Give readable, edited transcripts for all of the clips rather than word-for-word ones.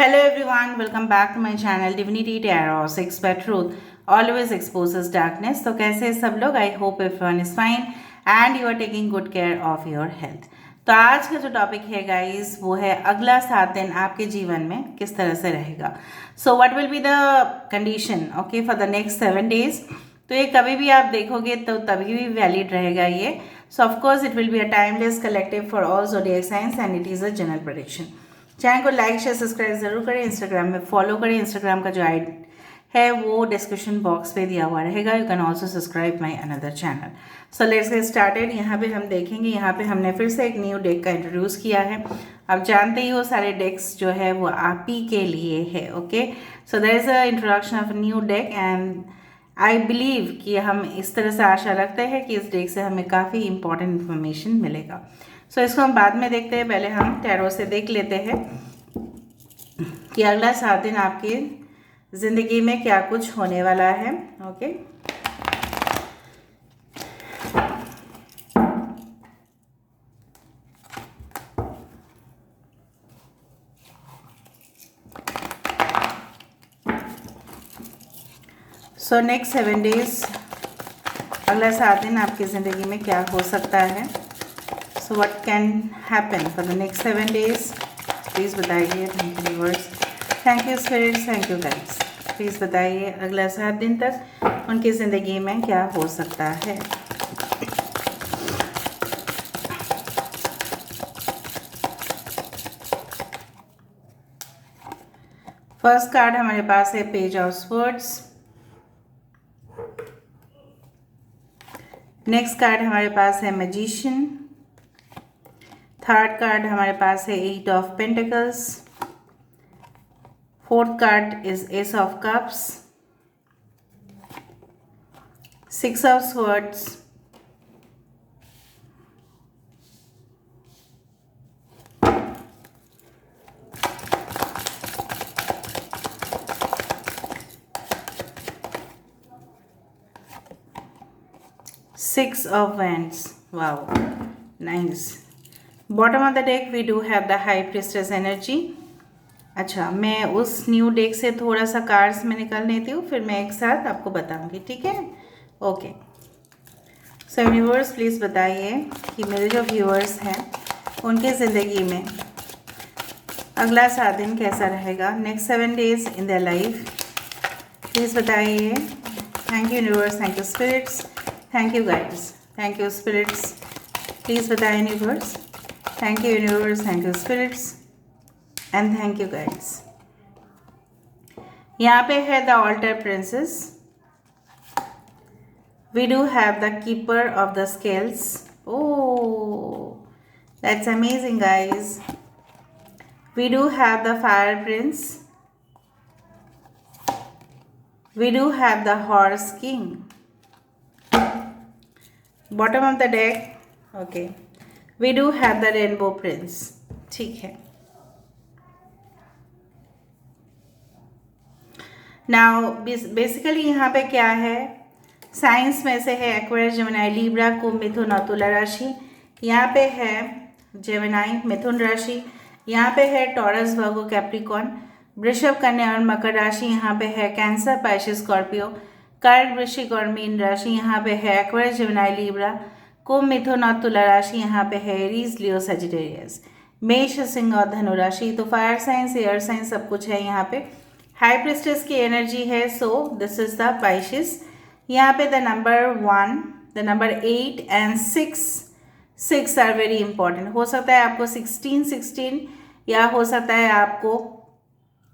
Hello everyone, welcome back to my channel Divinity Tarot 6 by Truth always exposes darkness. तो कैसे हैं सब लोग? I hope everyone is fine and you are taking good care of your health. तो आज का जो topic है गाइस वो है अगला 7 दिन आपके जीवन में किस तरह से रहेगा। So what will be the condition okay for the next 7 days. तो ये कभी भी आप देखोगे तो तभी भी वैलिड रहेगा ये। So of course it will be a timeless collective for all zodiac science and it is a general prediction. Channel को लाइक शेयर सब्सक्राइब जरूर करें, इंस्टाग्राम में फॉलो करें। इंस्टाग्राम का जो आईडी है वो डिस्क्रिप्शन बॉक्स पे दिया हुआ रहेगा। You can also subscribe my another channel. So let's get started. यहाँ पे हम देखेंगे, यहाँ पे हमने फिर से एक न्यू डेक का इंट्रोड्यूस किया है। आप जानते ही हो सारे डेक्स जो है वो आप ही के लिए है। Okay, so there is a introduction of new deck and I believe कि हम इस तरह से आशा रखते हैं कि इस डेक से हमें काफ़ी इंपॉर्टेंट इन्फॉर्मेशन मिलेगा। सो इसको हम बाद में देखते हैं, पहले हम टैरो से देख लेते हैं कि अगला 7 दिन आपकी ज़िंदगी में क्या कुछ होने वाला है। ओके, सो नेक्स्ट 7 डेज, अगला 7 दिन आपकी ज़िंदगी में क्या हो सकता है। So what can happen for the next 7 days, please बताइए। Thank you viewers, thank you spirits, thank you guys. Please बताइए अगला 7 दिन तक उनकी ज़िंदगी में क्या हो सकता है। फर्स्ट कार्ड हमारे पास है page of swords. Next card हमारे पास है मैजिशियन। थर्ड कार्ड हमारे पास है 8 of pentacles. Fourth card is S of cups. 6 of swords. Six of Wands. Wow, nice. Bottom of the deck we do have the High Priestess energy. अच्छा, मैं उस new deck से थोड़ा सा cards में निकाल लेती हूँ, फिर मैं एक साथ आपको बताऊँगी, ठीक है? ओके, सो व्यूअर्स प्लीज़ बताइए कि मेरे जो व्यूअर्स हैं उनकी ज़िंदगी में अगला 7 दिन कैसा रहेगा, next 7 days in their life. Please बताइए। Thank you viewers, thank you spirits, thank you guides, thank you spirits. Please बताएं universe. Thank you universe, thank you spirits and thank you guides. यहाँ पे है the alter princess. We do have the keeper of the scales. Oh, that's amazing guys. We do have the fire prince. We do have the horse king. Bottom of the deck okay, we do have the rainbow prince. ठीक है, now basically यहाँ पे क्या है, science में से है Aquarius, Gemini, Libra, कुंभ, मिथुन और तुला राशि। यहाँ पे है जेमिनी, मिथुन राशि। यहाँ पे है टॉरस, वर्गो, कैप्रिकॉर्न, वृषभ, कन्या और मकर राशि। यहाँ पे है कैंसर, पाइसेस, स्कॉर्पियो, कर्क, वृश्चिक और मीन राशि। यहाँ पे है एक्वेरियस, जेमिनी, लिब्रा, कुंभ, मिथुन और तुला राशि। यहाँ पे है एरीज, लियो, सजिटेरियस, मेष, सिंह और धनु राशि। तो फायर साइंस, एयर साइंस सब कुछ है यहाँ पे। हाई प्रिस्टेस की एनर्जी है, so this is the Pisces. यहाँ पे the number 1, the number 8 and 6 are very important. हो सकता है आपको 16 या हो सकता है आपको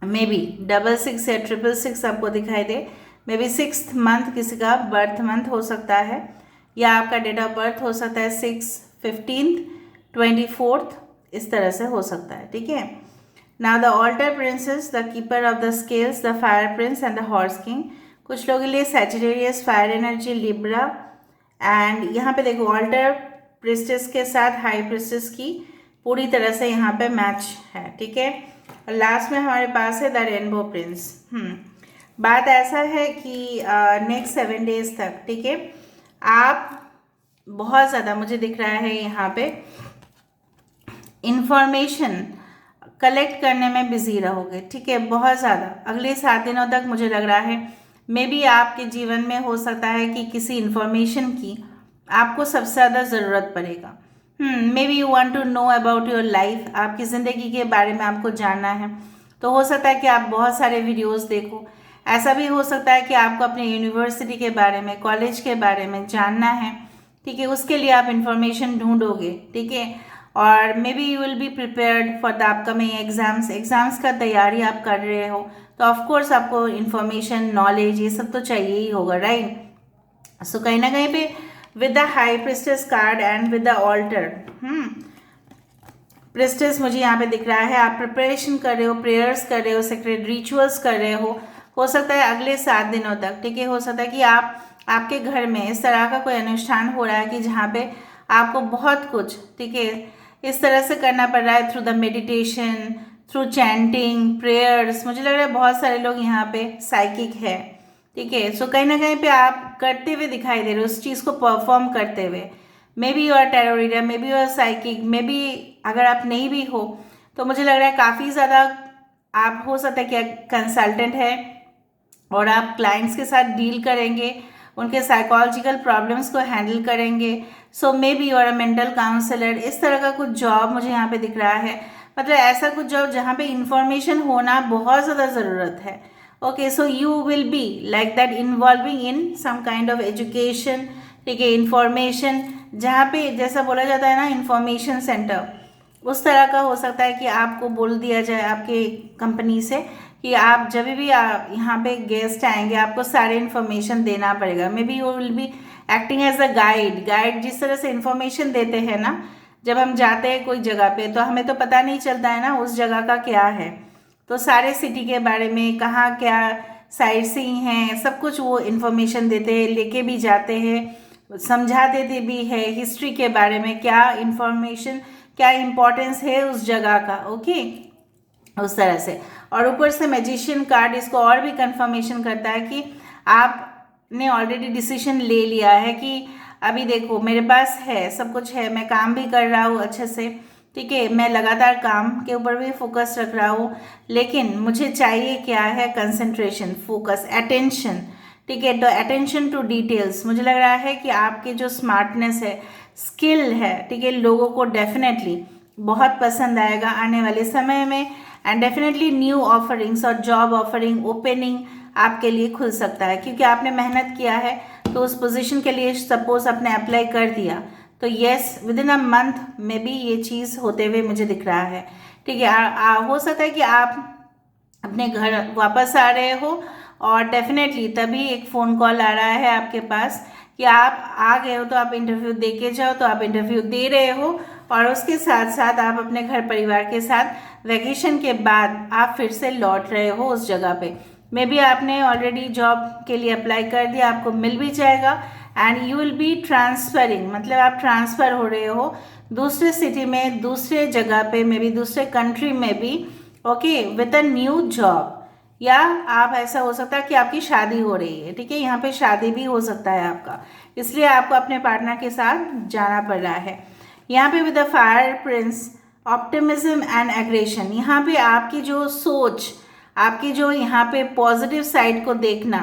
मे बी 66 या 666 आपको दिखाई दे। मे बी 6th मंथ किसी का बर्थ मंथ हो सकता है, या आपका डेट ऑफ बर्थ हो सकता है 6, 15, 24 इस तरह से हो सकता है, ठीक है। Now the alter princess, the keeper of the scales, the fire prince and the horse king. कुछ लोगों के लिए Sagittarius, fire energy, Libra and यहाँ पे देखो ऑल्टर प्रिस्टेस के साथ हाई प्रिस्टेस की पूरी तरह से यहाँ पे मैच है, ठीक है। और लास्ट में हमारे पास है द रेनबो प्रिंस। बात ऐसा है कि नेक्स्ट 7 डेज तक, ठीक है, आप बहुत ज़्यादा मुझे दिख रहा है यहाँ पे इंफॉर्मेशन कलेक्ट करने में बिजी रहोगे, ठीक है, बहुत ज़्यादा। अगले 7 दिनों तक मुझे लग रहा है मे बी आपके जीवन में हो सकता है कि किसी इन्फॉर्मेशन की आपको सबसे ज़्यादा ज़रूरत पड़ेगा। Maybe you want to know about your life, आपकी ज़िंदगी के बारे में आपको जानना है, तो हो सकता है कि आप बहुत सारे वीडियोस देखो। ऐसा भी हो सकता है कि आपको अपने यूनिवर्सिटी के बारे में, कॉलेज के बारे में जानना है, ठीक है, उसके लिए आप इंफॉर्मेशन ढूंढोगे, ठीक है। और may be you will be prepared for the upcoming exams का तैयारी आप कर रहे हो, तो ऑफकोर्स आपको इन्फॉर्मेशन, नॉलेज, ये सब तो चाहिए ही होगा, राइट। सो कहीं ना कहीं पे with the high priestess card and with the altar, priestess मुझे यहाँ पे दिख रहा है, आप प्रिपरेशन कर रहे हो, प्रेयर्स कर रहे हो, सेक्रेट रिचुअल्स कर रहे हो सकता है अगले 7 दिनों तक, ठीक है। हो सकता है कि आपके घर में इस तरह का कोई अनुष्ठान हो रहा है कि जहाँ पे आपको बहुत कुछ, ठीक है, इस तरह से करना पड़ रहा है, through the meditation, through chanting, prayers. मुझे लग रहा है बहुत सारे लोग यहाँ पे साइकिक है, ठीक है। सो कहीं ना कहीं पे आप करते हुए दिखाई दे रहे हो, उस चीज़ को परफॉर्म करते हुए। Maybe you are tarot reader, maybe you are psychic, maybe अगर आप नहीं भी हो तो मुझे लग रहा है काफ़ी ज़्यादा आप हो सकता है कि कंसल्टेंट है और आप क्लाइंट्स के साथ डील करेंगे, उनके साइकोलॉजिकल प्रॉब्लम्स को हैंडल करेंगे। So maybe you are a mental counsellor, इस तरह का कुछ जॉब मुझे यहाँ पे दिख रहा है, मतलब ऐसा कुछ जॉब जहाँ पे इंफॉर्मेशन होना बहुत ज़्यादा ज़रूरत है। Okay, so you will be like that involving in some kind of education, ठीक है, इंफॉर्मेशन, जहाँ पे जैसा बोला जाता है ना इंफॉर्मेशन सेंटर, उस तरह का हो सकता है कि आपको बोल दिया जाए आपके कंपनी से कि आप जब भी आप यहाँ पे गेस्ट आएंगे आपको सारे इन्फॉर्मेशन देना पड़ेगा। Maybe you will be acting as a guide जिस तरह से इन्फॉर्मेशन देते हैं ना, जब हम जाते हैं कोई जगह पे तो हमें तो पता नहीं चलता है ना उस जगह का क्या है, तो सारे सिटी के बारे में, कहाँ क्या साइट सीइंग है, सब कुछ वो इन्फॉर्मेशन देते हैं, लेके भी जाते हैं, समझा देते भी है हिस्ट्री के बारे में, क्या इन्फॉर्मेशन, क्या इम्पोर्टेंस है उस जगह का, ओके, उस तरह से। और ऊपर से मैजिशियन कार्ड इसको और भी कंफर्मेशन करता है कि आपने ऑलरेडी डिसीजन ले लिया है कि अभी देखो मेरे पास है, सब कुछ है, मैं काम भी कर रहा हूँ अच्छे से, ठीक है, मैं लगातार काम के ऊपर भी फोकस रख रहा हूँ, लेकिन मुझे चाहिए क्या है, कंसंट्रेशन, फोकस, अटेंशन, ठीक है। तो अटेंशन टू डिटेल्स, मुझे लग रहा है कि आपके जो स्मार्टनेस है, स्किल है, ठीक है, लोगों को डेफिनेटली बहुत पसंद आएगा आने वाले समय में। एंड डेफिनेटली न्यू ऑफरिंग्स और जॉब ऑफरिंग ओपनिंग आपके लिए खुल सकता है, क्योंकि आपने मेहनत किया है, तो उस पोजीशन के लिए सपोज आपने अप्लाई कर दिया, तो yes with in a month में भी ये चीज़ होते हुए मुझे दिख रहा है, ठीक है। हो सकता है कि आप अपने घर वापस आ रहे हो और डेफिनेटली तभी एक फ़ोन कॉल आ रहा है आपके पास कि आप आ गए हो, तो आप इंटरव्यू दे के जाओ, तो आप इंटरव्यू दे रहे हो और उसके साथ साथ आप अपने घर परिवार के साथ वैकेशन के बाद आप फिर से लौट रहे हो उस जगह पे। मे बी आपने ऑलरेडी जॉब के लिए अप्लाई कर दिया, आपको मिल भी जाएगा and you will B transferring, मतलब आप ट्रांसफ़र हो रहे हो दूसरे सिटी में, दूसरे जगह पे, मे बी दूसरे कंट्री में भी, okay, with a new job. या आप ऐसा हो सकता है कि आपकी शादी हो रही है, ठीक है, यहाँ पे शादी भी हो सकता है आपका, इसलिए आपको अपने पार्टनर के साथ जाना पड़ रहा है। यहाँ पे with the fire Prince, optimism and aggression, यहाँ पे आपकी जो सोच, आपकी जो यहाँ पे पॉजिटिव साइड को देखना,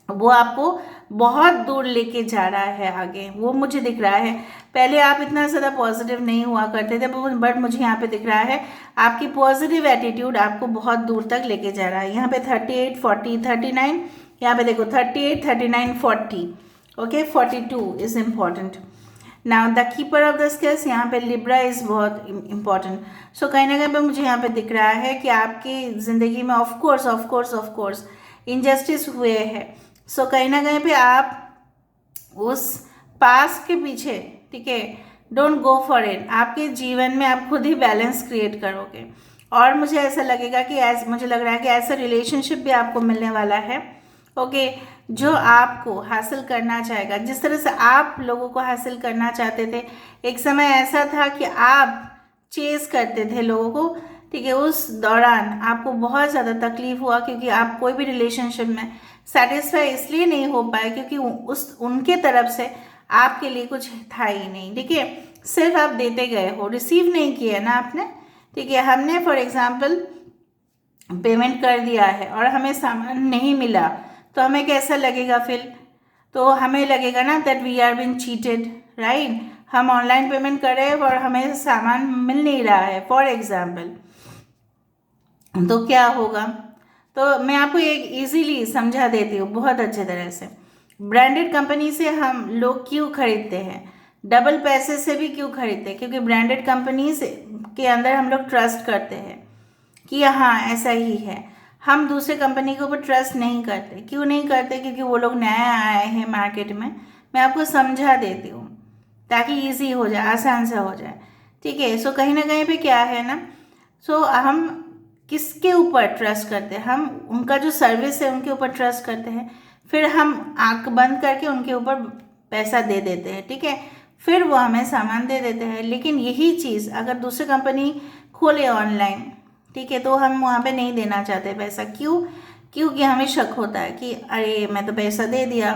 वो आपको बहुत दूर लेके जा रहा है आगे, वो मुझे दिख रहा है। पहले आप इतना ज़्यादा पॉजिटिव नहीं हुआ करते थे, बट मुझे यहाँ पे दिख रहा है आपकी पॉजिटिव एटीट्यूड आपको बहुत दूर तक लेके जा रहा है। यहाँ पे 38, 40, 39, यहाँ पे देखो 38, 39, 40, okay, 42 is important. Now the keeper of the scales, यहाँ पे लिब्रा इज़ बहुत इम्पॉर्टेंट। सो कहीं ना कहीं पे मुझे यहाँ पे दिख रहा है कि आपकी ज़िंदगी में ऑफ कोर्स इनजस्टिस हुए हैं। सो कहीं ना कहीं पे आप उस पास के पीछे, ठीक है, डोंट गो फॉर इट, आपके जीवन में आप खुद ही बैलेंस क्रिएट करोगे। और मुझे ऐसा लगेगा कि मुझे लग रहा है कि ऐसा रिलेशनशिप भी आपको मिलने वाला है, ओके, जो आपको हासिल करना चाहेगा, जिस तरह से आप लोगों को हासिल करना चाहते थे। एक समय ऐसा था कि आप चेस करते थे लोगों को, ठीक है, उस दौरान आपको बहुत ज़्यादा तकलीफ हुआ, क्योंकि आप कोई भी रिलेशनशिप में सेटिस्फाई इसलिए नहीं हो पाए क्योंकि उनके तरफ से आपके लिए कुछ था ही नहीं, ठीक है, सिर्फ आप देते गए हो, रिसीव नहीं किया ना आपने, ठीक है, हमने फॉर एग्जांपल पेमेंट कर दिया है और हमें सामान नहीं मिला तो हमें कैसा लगेगा फिर? तो हमें लगेगा ना that we are been cheated, right. हम ऑनलाइन पेमेंट कर रहे हैं और हमें सामान मिल नहीं रहा है फॉर एग्जांपल, तो क्या होगा? तो मैं आपको एक इजीली समझा देती हूँ बहुत अच्छे तरह से। ब्रांडेड कंपनी से हम लोग क्यों खरीदते हैं? डबल पैसे से भी क्यों खरीदते हैं? क्योंकि ब्रांडेड कंपनी से के अंदर हम लोग ट्रस्ट करते हैं कि हाँ ऐसा ही है। हम दूसरे कंपनी के ऊपर ट्रस्ट नहीं करते। क्यों नहीं करते? क्योंकि वो लोग नया आए हैं मार्केट में। मैं आपको समझा देती हूँ ताकि इजी हो जाए, आसान सा हो जाए, ठीक है। सो कहीं ना कहीं पे क्या है ना, सो हम किसके ऊपर ट्रस्ट करते हैं? हम उनका जो सर्विस है उनके ऊपर ट्रस्ट करते हैं, फिर हम आंख बंद करके उनके ऊपर पैसा दे देते हैं, ठीक है। फिर वो हमें सामान दे देते हैं। लेकिन यही चीज़ अगर दूसरी कंपनी खोले ऑनलाइन, ठीक है, तो हम वहाँ पे नहीं देना चाहते पैसा। क्यों? क्योंकि हमें शक होता है कि अरे मैं तो पैसा दे दिया।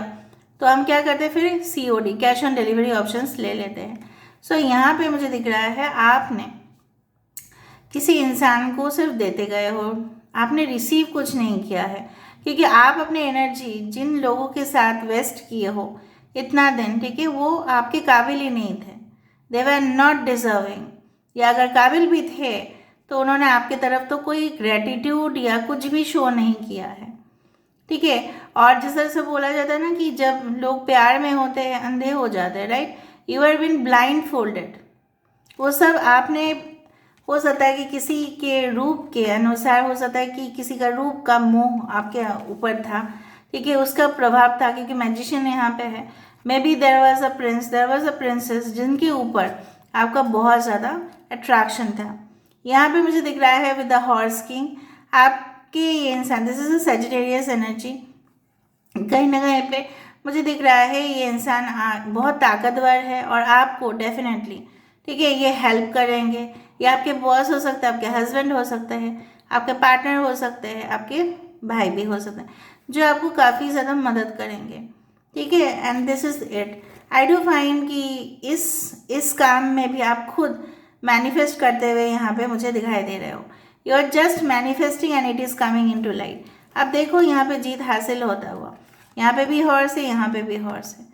तो हम क्या करते हैं फिर? COD, cash on delivery options ले लेते हैं। सो यहाँ पे मुझे दिख रहा है आपने किसी इंसान को सिर्फ देते गए हो, आपने रिसीव कुछ नहीं किया है। क्योंकि आप अपनी एनर्जी जिन लोगों के साथ वेस्ट किए हो इतना दिन, ठीक है, वो आपके काबिल ही नहीं थे। दे वर नॉट डिजर्विंग। या अगर काबिल भी थे तो उन्होंने आपके तरफ तो कोई ग्रेटिट्यूड या कुछ भी शो नहीं किया है, ठीक है। और जिस तरह से बोला जाता है ना कि जब लोग प्यार में होते हैं अंधे हो जाते हैं, right. You are been blindfolded. वो सब आपने, हो सकता है कि किसी के रूप के अनुसार, हो सकता है कि किसी का रूप का मोह आपके ऊपर था, ठीक है, उसका प्रभाव था। क्योंकि मैजिशियन यहाँ पे है। Maybe there was a prince, there was a princess जिनके ऊपर आपका बहुत ज़्यादा अट्रैक्शन था। यहाँ पे मुझे दिख रहा है विद द हॉर्स किंग, आपके ये इंसान, this is a Sagittarius energy. कहीं ना कहीं पे मुझे दिख रहा है ये इंसान बहुत ताकतवर है और आपको डेफिनेटली, ठीक है, ये हेल्प करेंगे। ये आपके बॉस हो सकते हैं, आपके हस्बैंड हो सकते हैं, आपके पार्टनर हो सकते हैं, आपके भाई भी हो सकते हैं, जो आपको काफ़ी ज़्यादा मदद करेंगे, ठीक है। And this is it. I do find कि इस काम में भी आप खुद मैनिफेस्ट करते हुए यहाँ पे मुझे दिखाई दे रहे हो। You are just manifesting and it is coming into light. अब देखो यहाँ पे जीत हासिल होता हुआ, यहाँ पे भी हॉर्स है, यहाँ पे भी हॉर्स है।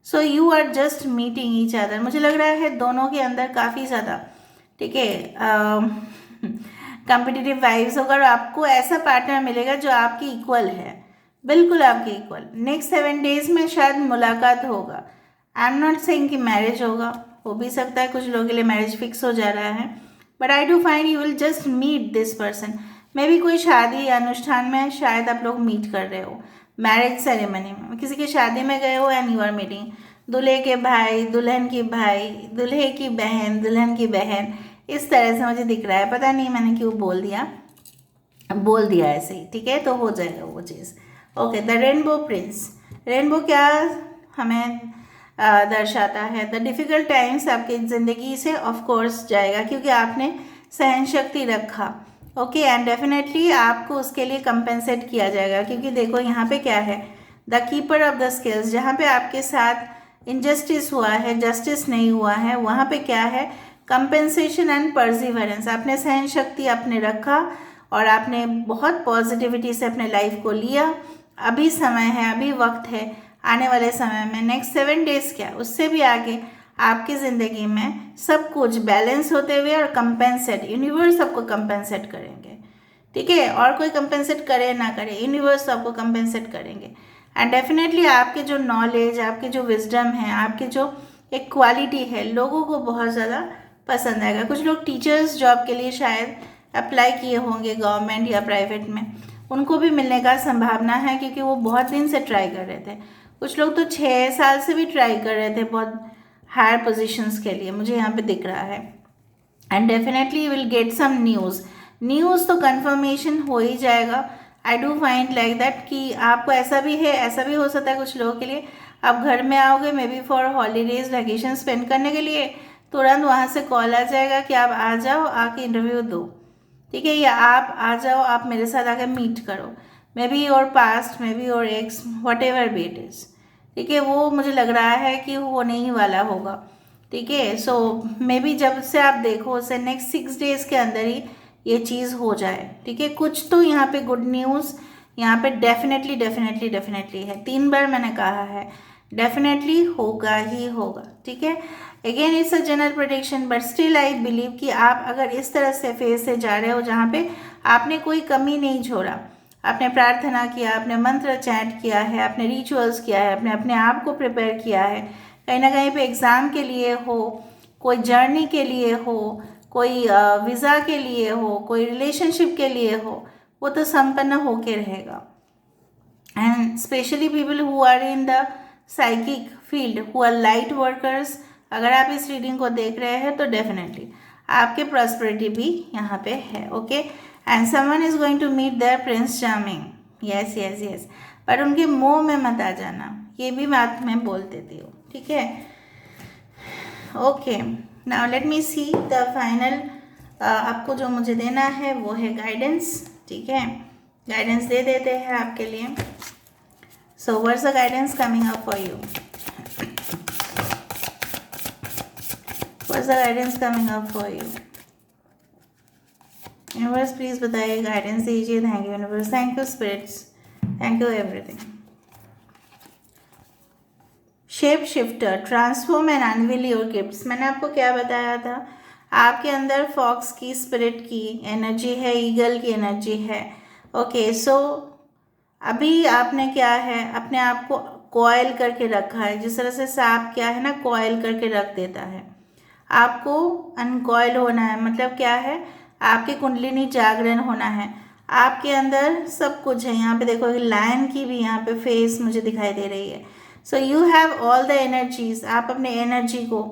So you are just meeting each other. मुझे लग रहा है दोनों के अंदर काफ़ी ज़्यादा, ठीक है, कॉम्पिटिटिव वाइब्स होगा और आपको ऐसा पार्टनर मिलेगा जो आपकी इक्वल है, बिल्कुल आपकी इक्वल। नेक्स्ट 7 डेज में शायद मुलाकात होगा। आई एम नॉट सेइंग कि मैरिज होगा, हो भी सकता है कुछ लोगों के लिए मैरिज फिक्स हो जा रहा है, but I do find you will just meet this person. मे भी कोई शादी या अनुष्ठान में शायद आप लोग मीट कर रहे हो, मैरिज सेरेमनी में किसी की शादी में गए हो एंड यू आर मीटिंग। दूल्हे के भाई, दुल्हन की भाई, दूल्हे की बहन, दुल्हन की बहन, इस तरह से मुझे दिख रहा है। पता नहीं मैंने क्यों बोल दिया ऐसे ही, ठीक है, तो हो जाएगा वो चीज़। Okay, the rainbow prince. Rainbow क्या हमें दर्शाता है? द डिफ़िकल्ट टाइम्स आपकी ज़िंदगी से ऑफ कोर्स जाएगा क्योंकि आपने सहन शक्ति रखा, ओके। एंड डेफिनेटली आपको उसके लिए कंपेंसेट किया जाएगा। क्योंकि देखो यहाँ पे क्या है, the keeper of the skills. जहाँ पे आपके साथ इनजस्टिस हुआ है, जस्टिस नहीं हुआ है, वहाँ पे क्या है, कंपेंसेशन एंड परसिवरेंस। आपने सहन शक्ति आपने रखा और आपने बहुत पॉजिटिविटी से अपने लाइफ को लिया। अभी समय है, अभी वक्त है, आने वाले समय में नेक्स्ट 7 डेज क्या उससे भी आगे आपकी ज़िंदगी में सब कुछ बैलेंस होते हुए और कंपेंसेट, यूनिवर्स आपको कंपेंसेट करेंगे, ठीक है। और कोई कंपेंसेट करे ना करे, यूनिवर्स आपको कंपेंसेट करेंगे। एंड डेफिनेटली आपके जो नॉलेज, आपके जो विजडम है, आपके जो एक क्वालिटी है, लोगों को बहुत ज़्यादा पसंद आएगा। कुछ लोग टीचर्स जॉब के लिए शायद अप्लाई किए होंगे गवर्नमेंट या प्राइवेट में, उनको भी मिलने का संभावना है क्योंकि वो बहुत दिन से ट्राई कर रहे थे। कुछ लोग तो 6 साल से भी ट्राई कर रहे थे बहुत हायर पोजीशंस के लिए, मुझे यहाँ पे दिख रहा है। And definitely you will get some news तो कंफर्मेशन हो ही जाएगा। I do find like that कि आपको ऐसा भी है, ऐसा भी हो सकता है कुछ लोगों के लिए आप घर में आओगे may be for holidays, vacation spend करने के लिए, तुरंत वहाँ से कॉल आ जाएगा कि आप आ जाओ, आके इंटरव्यू दो, ठीक है, या आप आ जाओ, आप मेरे साथ आकर मीट करो। May be your past, may be your x, what ever be it is, ठीक है। वो मुझे लग रहा है कि होने ही वाला होगा। ठीक है। सो मे बी जब से आप देखो उसे नेक्स्ट 6 डेज के अंदर ही ये चीज़ हो जाए, ठीक है। कुछ तो यहाँ पे गुड न्यूज़ यहाँ पे डेफिनेटली डेफिनेटली डेफिनेटली है, 3 बार मैंने कहा है, डेफिनेटली होगा ही होगा, ठीक है। Again it's a general prediction, but still I believe कि आप अगर इस तरह से फेज से जा रहे हो जहाँ पे आपने कोई कमी नहीं छोड़ा, आपने प्रार्थना किया, आपने मंत्र चैंट किया है, आपने रिचुअल्स किया है, आपने अपने आप को प्रिपेयर किया है, कहीं ना कहीं पे एग्ज़ाम के लिए हो, कोई जर्नी के लिए हो, कोई वीज़ा के लिए हो, कोई रिलेशनशिप के लिए हो, वो तो संपन्न होके रहेगा। And specially people who are in the psychic field, who are light workers, अगर आप इस रीडिंग को देख रहे हैं तो डेफिनेटली आपके प्रॉस्पेरिटी भी यहाँ पे है, okay. And someone is going to meet their prince charming, yes yes yes, पर उनके मोह में मत आ जाना, ये भी बात मैं बोल देती हूँ, ठीक है। Okay, now let me see the final, आपको जो मुझे देना है वो है गाइडेंस, ठीक है। गाइडेंस दे देते हैं आपके लिए। So what's the guidance coming up for you, what's the guidance coming up for you. Universe please बताइए, गाइडेंस दीजिए। Thank you universe, thank you spirits, thank you everything. Shape shifter, transform and unveil your gifts, मैंने आपको क्या बताया था, आपके अंदर fox की स्पिरिट की एनर्जी है, ईगल की एनर्जी है, ओके। सो अभी आपने क्या है, अपने आप को कॉयल करके रखा है, जिस तरह से सांप क्या है ना कॉयल करके रख देता है, आपको अनकॉयल होना है। मतलब क्या है, आपकी कुंडलिनी जागरण होना है, आपके अंदर सब कुछ है। यहाँ पे देखो लायन की भी यहाँ पे फेस मुझे दिखाई दे रही है। So you have all the energies, आप अपने एनर्जी को,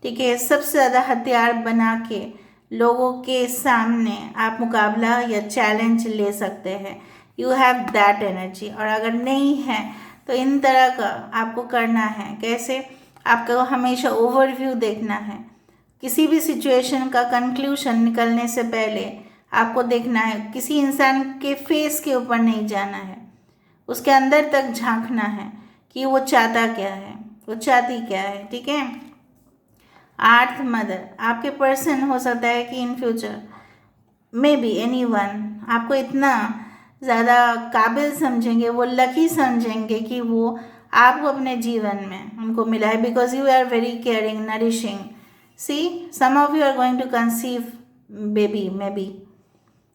ठीक है, सबसे ज़्यादा हथियार बना के लोगों के सामने आप मुकाबला या चैलेंज ले सकते हैं। You have that energy. और अगर नहीं है तो इन तरह का आपको करना है, कैसे, आपको हमेशा ओवरव्यू देखना है, किसी भी सिचुएशन का कंक्लूशन निकलने से पहले आपको देखना है, किसी इंसान के फेस के ऊपर नहीं जाना है, उसके अंदर तक झांकना है कि वो चाहता क्या है, वो चाहती क्या है, ठीक है। आर्थ मदर, आपके पर्सन हो सकता है कि in future may be anyone आपको इतना ज़्यादा काबिल समझेंगे, वो लकी समझेंगे कि वो आपको अपने जीवन में उनको मिला है, because you are very caring, nourishing. See, some of you are going to conceive baby, maybe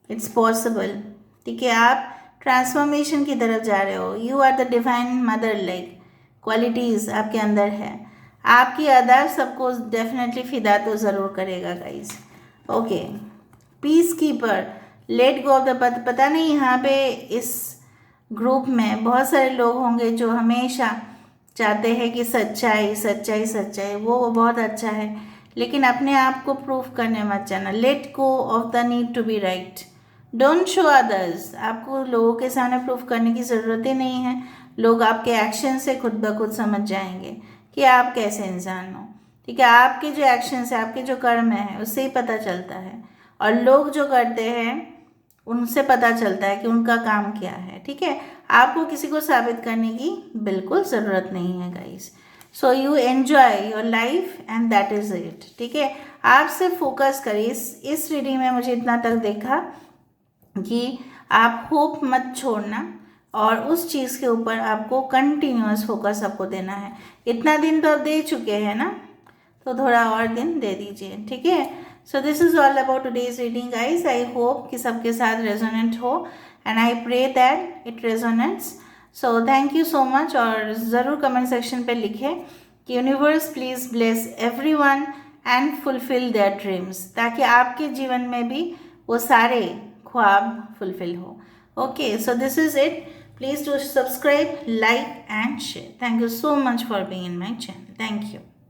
it's possible, ठीक है। आप ट्रांसफॉर्मेशन की तरफ जा रहे हो, you are the divine mother like qualities आपके अंदर है। आपकी अदा सबको डेफिनेटली फिदा तो ज़रूर करेगा guys, okay. Piece keeper, late go of the पता नहीं यहाँ पे इस ग्रुप में बहुत सारे लोग होंगे जो हमेशा चाहते हैं कि सच्चाई सच्चाई सच्चाई, वो बहुत अच्छा है, लेकिन अपने आप को प्रूफ करने मत जाना। Let go of the need to be right, don't show others, आपको लोगों के सामने प्रूफ करने की ज़रूरत ही नहीं है। लोग आपके एक्शन से खुद ब खुद समझ जाएंगे कि आप कैसे इंसान हो, ठीक है। आपके जो एक्शंस है, आपके जो कर्म है, उससे ही पता चलता है, और लोग जो करते हैं उनसे पता चलता है कि उनका काम क्या है, ठीक है। आपको किसी को साबित करने की बिल्कुल ज़रूरत नहीं है guys. So you enjoy your life and that is it, ठीक है। आप सिर्फ फोकस करिए। इस रीडिंग में मुझे इतना तक देखा कि आप होप मत छोड़ना, और उस चीज़ के ऊपर आपको कंटिन्यूअस फोकस आपको देना है। इतना दिन तो आप दे चुके हैं ना, तो थोड़ा और दिन दे दीजिए, ठीक है। So this is all about today's reading guys. I hope कि सबके साथ रेजोनेंट हो, and I pray that it resonates. So thank you so much. और ज़रूर कमेंट सेक्शन पे लिखें कि universe please bless everyone and fulfil their dreams, ताकि आपके जीवन में भी वो सारे ख्वाब फुलफिल हो, okay. So this is it. Please do subscribe, like and share. Thank you so much for being in my channel. Thank you.